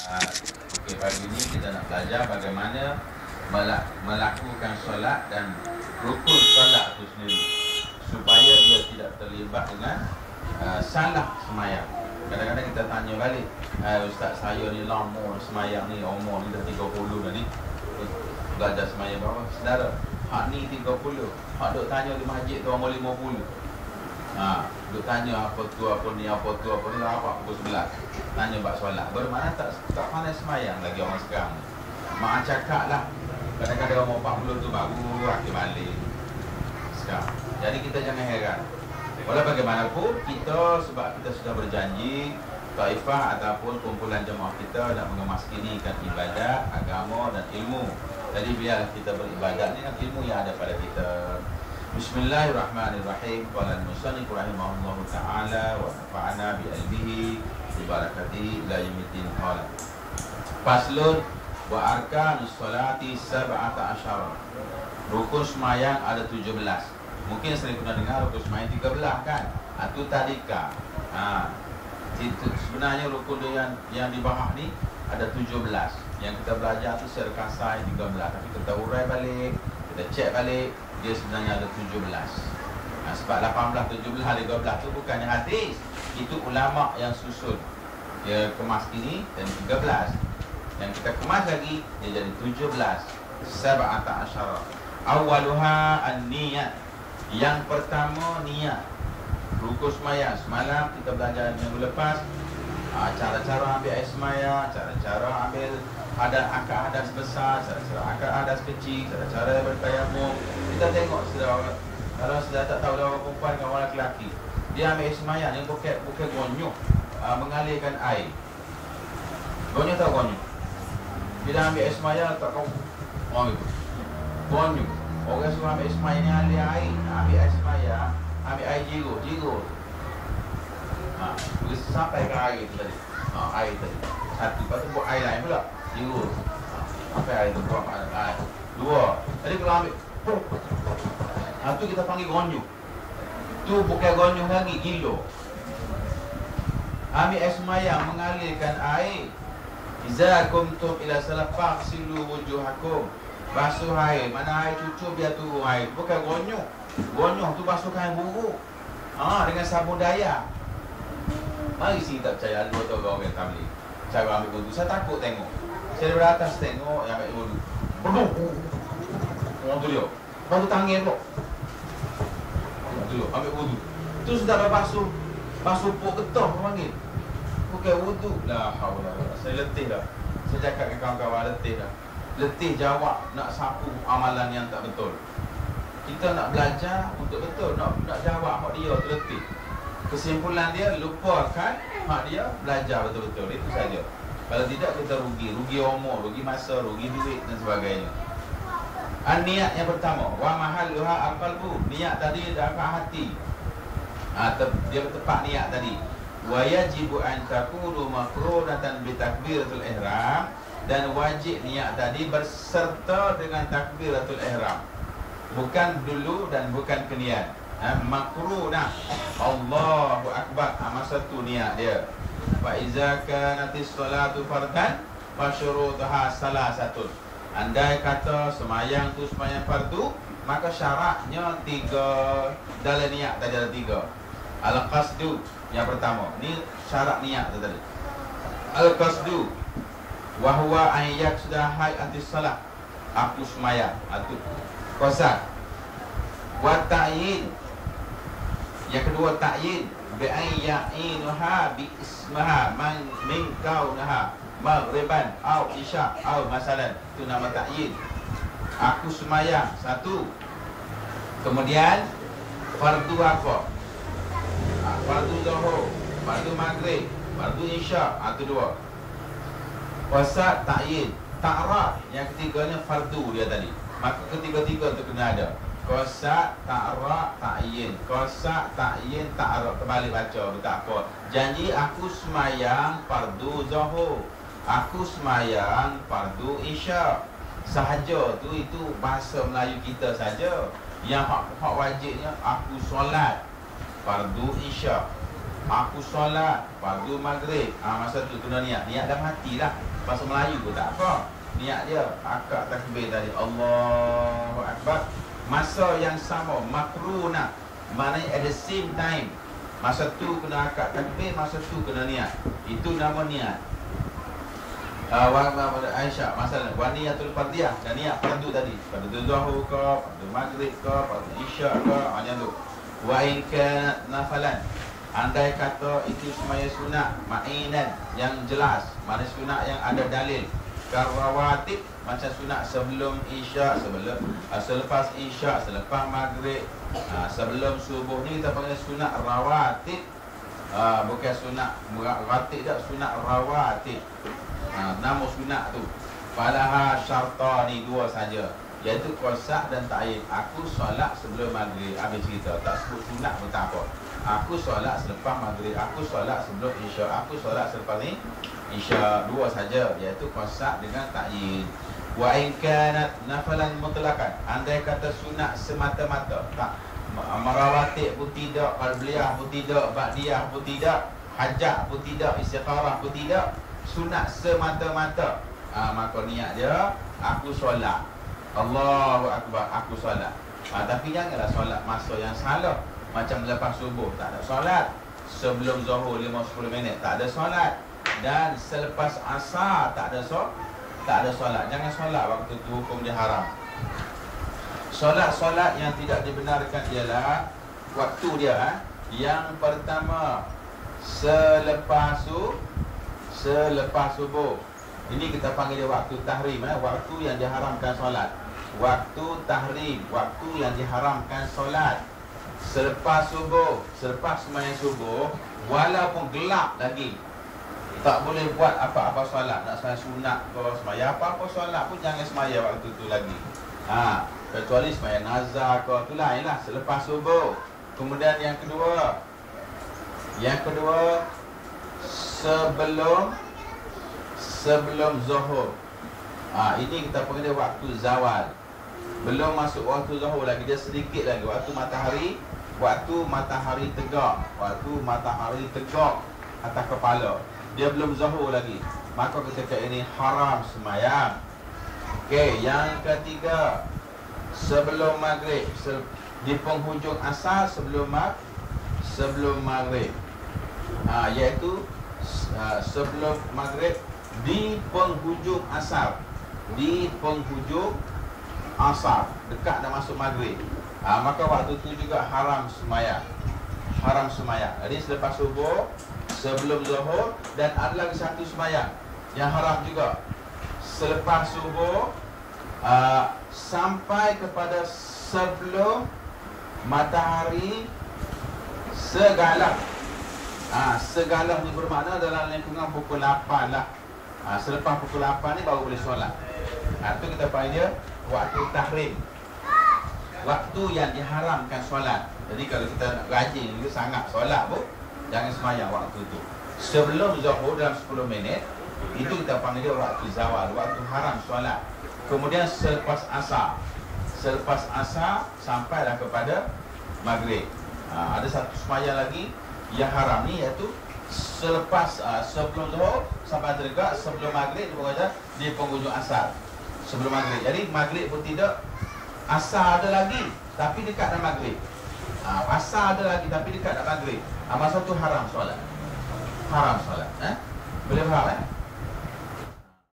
Okey, pagi ini kita nak belajar bagaimana melakukan solat dan rukun solat itu sendiri supaya dia tidak terlibat dengan salah semayang. Kadang-kadang kita tanya balik, Ustaz saya ni lama semayang ni, umur ni dah 30 dah ni, belajar semayang berapa? Saudara, hak ni 30, hak duk tanya di masjid tu umur 50. Duk tanya apa tu, apa ni, apa tu, apa ni, apa pukul 11. Tanya bab solat. Bermakna tak pandai semayang lagi orang sekarang ni. Mak cakap lah, kadang-kadang umur 40 tu baru akhir balik sekarang. Jadi kita jangan heran. Walau bagaimanapun, kita sebab kita sudah berjanji, taifah ataupun kumpulan jemaah kita nak mengemaskinkan ibadat, agama dan ilmu. Jadi biarlah kita beribadat dengan ilmu yang ada pada kita. Bismillahirrahmanirrahim. Qala al-musannif rahimahullahu ta'ala wa nafa'ana bi ilmihi bi barakatihi ila yaumiddin. Qala faslun wa arkanus salati 17. Rukun sembahyang ada 17. Mungkin sering pernah dengar rukun sembahyang 13 kan? Itu tadika. Sebenarnya rukun yang dibahas ni ada 17. Yang kita belajar tu secara kasar 13. Tapi kita urai balik, kita cek balik, dia sebenarnya ada 17. Sebab 18, 17, 13 tu bukannya hadis. Itu ulama yang susun. Dia kemas ini dan 13. Yang kita kemas lagi, dia jadi 17. 17. Awaluha an-niyat. Yang pertama niat. Rukun sembahyang. Semalam kita belajar minggu lepas cara-cara ambil air sembahyang, cara-cara ambil akad hadas besar, cara-cara akad hadas kecil, cara-cara bertayamum. Kita tengok kalau sudah tak tahu orang perempuan dengan orang lelaki, dia ambil air sembahyang ni bukan gonyok, mengalirkan air. Gonyok tahu gonyok? Bila ambil air sembahyang tak kau orang itu gonyok. Orang suruh ambil air sembahyang ni alir air, ambil air sembahyang, ambil air jiru. Sampai ke air tu tadi. Air tadi. Satu, lepas tu buat air lain pula. Jiru. Sampai air tu buang air. Dua. Tadi kalau ambil tu kita panggil gonyok. Tu bukan gonyok lagi, gilo. Ambil air sembahyang mengalirkan air. Iza kumtum ila salat faghsilu wujuhakum. Basuh air, mana air cucuk biar turun air. Bukan gonyok. Gonyok tu basuhkan air buruk. Dengan sabun daya. Mari sini tak percaya, ada 2 orang yang tabligh. Cara ambil wudu, saya takut tengok. Saya dari atas tengok yang ambil wudu. Beduk. Orang tu dia. Lepas tu tangan pula. Orang tu dia, ambil wudu. Tu sudah basuh pok getah panggil. Bukan wudu. La haula wala. Saya letih dah. Saya cakap dengan kawan-kawan letih dah. Letih jawab nak sapu amalan yang tak betul. Kita nak belajar untuk betul, nak jawab hak dia tu letih. Kesimpulan dia lupakan hak dia, belajar betul-betul. Itu saja. Kalau tidak kita rugi umur, rugi masa, rugi duit dan sebagainya. Niat yang pertama, wa mahalluha al-qalbu. Niat tadi dalam hati. Dia bertepat niat tadi. Wa yajibu an takunu mafrudatan bi takbiratul ihram, dan wajib niat tadi berserta dengan takbiratul ihram. Bukan dulu dan bukan kenian. Makrunah. Allahu akbar. Masa tu niat dia. Fa iza kanatis salatu fardan fa syurutuha salasatun. Andai kata semayang tu semayang fardu, maka syaratnya 3. Dalam niat tadi ada 3. Al-qasdu yang pertama. Ni syarat niat tu tadi. Al-qasdu wa huwa an yaqsida hay'atis salat. Aku semayang. Itu qasad. Wa ta'yin. Yang kedua ta'yin bi ayyinuha bi ismaha min kaunaha maghriban au isya au masalan. Itu nama ta'yin. Aku semayang 1. Kemudian fardu apa? Fardu zuhur, fardu maghrib, fardu isya. Itu 2. Qasad, ta'yin. Ta'raf yang ketiganya fardu dia tadi. Maka ketiga-tiga tu kena ada. Qasad, ta'raf, ta'yin. Qasad, ta'yin, ta'raf. Kembali baca, betapa janji aku semayang fardu zuhur, aku semayang fardu isya. Sahaja tu, itu bahasa Melayu kita saja. Yang hak wajibnya aku solat fardu isya. aku solat fardu maghrib. Masa tu kena niat dalam hati lah. Bahasa Melayu pun tak apa. Niat dia akad takbir tadi, Allahu Akbar. Masa yang sama, makruna, maknanya at the same time. Masa tu kena akad takbir, masa tu kena niat. Itu nama niat. Pada Aisyah masalah waniyatul fardiyah, dan niat fardu tadi, fardu zuhur ke, fardu maghrib ke, fardu isya ke, macam tu. Wa in kanat nafalan, andai kata itu semaya sunat ma'inan yang jelas, mana sunat yang ada dalil. Karawatib, macam sunat sebelum isya, selepas isya, selepas maghrib, sebelum subuh ni kita panggil sunat rawatib. Bukan sunat ratib tak, sunat rawatib. Nama sunat tu falaha syartani, dua saja, iaitu qasak dan ta'yin. Aku solat sebelum maghrib, habis cerita, tak sebut sunat pun tak apa. Aku solat selepas maghrib, aku solat sebelum isya, aku solat selepas ni isya, dua saja, iaitu qasak dengan ta'yin. Wa in kanat nafalan mutlaqan, andai kata sunat semata-mata, tak marawatib pun tidak, qalbliyah pun tidak, ba'diyah pun tidak, hajat pun tidak, istikharah pun tidak, sunat semata-mata, maka niat dia aku solat, Allahu Akbar, aku solat. Tapi janganlah solat masa yang salah. Macam lepas subuh tak ada solat, sebelum zuhur 5-10 minit tak ada solat, dan selepas asar tak ada solat. Jangan solat waktu tu, hukum dia haram. Solat-solat yang tidak dibenarkan ialah waktu dia, yang pertama selepas subuh. Ini kita panggil dia waktu tahrim, waktu yang diharamkan solat. Waktu tahrim, waktu yang diharamkan solat. Selepas subuh, selepas sembahyang subuh, walaupun gelap lagi, tak boleh buat apa-apa solat. Nak sembahyang sunat ke, sembahyang apa-apa solat pun jangan sembahyang waktu tu lagi. Kecuali sembahyang nazar ke, tu lainlah, selepas subuh. Kemudian yang kedua sebelum zuhur. Ini kita panggil dia waktu zawal. Belum masuk waktu zuhur lagi, dia sedikit lagi, waktu matahari tegak, atas kepala, dia belum zuhur lagi, maka ketika ini haram sembahyang. Okey, yang ketiga sebelum maghrib, di penghujung asar, sebelum maghrib, iaitu sebelum maghrib di penghujung asar, dekat dah masuk maghrib, maka waktu tu juga haram sembahyang. Jadi selepas subuh, sebelum zuhur, dan ada lagi satu sembahyang yang haram juga, selepas subuh sampai kepada sebelum matahari segalah. Segalah ni bermakna dalam lingkungan pukul 8 lah. Selepas pukul 8 ni baru boleh solat. Itu kita panggil dia waktu tahrim, waktu yang diharamkan solat. Jadi kalau kita nak rajin juga sangat solat pun, jangan sembahyang waktu tu. Sebelum zuhur dalam 10 minit, itu kita panggil dia waktu zawal, waktu haram solat. Kemudian selepas asar sampailah kepada maghrib. Ada satu sembahyang lagi yang haram ni, iaitu selepas sebelum zuhur sampai tegak, sebelum maghrib di penghujung asar, sebelum maghrib. Jadi maghrib pun tidak, asar ada lagi tapi dekat dengan maghrib. Asar ada lagi tapi dekat dengan maghrib. Masa tu haram solat. Boleh faham